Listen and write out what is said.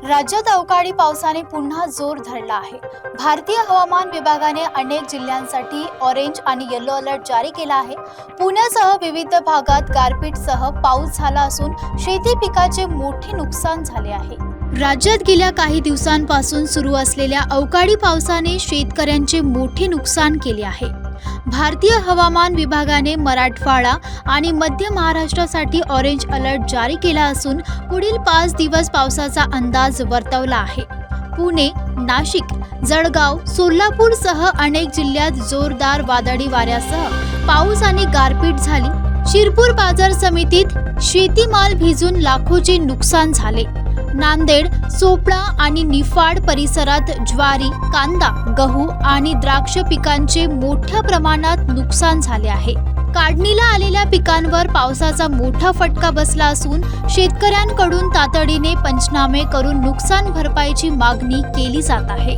राज्यात अवकाळी पावसाने पुन्हा जोर धरला आहे। भारतीय हवामान विभागाने अनेक जिल्ह्यांसाठी ऑरेंज आणि येलो अलर्ट जारी केला आहे। पुण्यासह विविध भागात गारपीटसह पाऊस झाला असून शेती पिकाचे मोठे नुकसान झाले आहे। राज्यात गेल्या काही दिवसांपासून सुरू असलेल्या अवकाळी पावसाने शेतकऱ्यांचे मोठे नुकसान केले आहे। भारतीय हवामान विभागाने मराठवाडा आणि मध्य महाराष्ट्रासाठी ऑरेंज अलर्ट जारी केला असून पुढील 5 दिवस पावसाचा अंदाज वर्तवला आहे। पुणे, नाशिक, जळगाव, सोलापूरसह अनेक जिल्ह्यात जोरदार वादळी वाऱ्यासह पाऊस आणि गारपीट झाली। शिरपूर बाजार समितीत शेतीमाल भिजून लाखोचे नुकसान झाले। नांदेड, चोपडा आणि निफाड परिसरात ज्वारी, कांदा, गहू आणि द्राक्ष पिकांचे मोठ्या प्रमाणात नुकसान झाले आहे। काढणीला आलेल्या पिकांवर पावसाचा मोठा फटका बसला असून शेतकऱ्यांकडून तातडीने पंचनामे करून नुकसान भरपाईची मागणी केली जात आहे।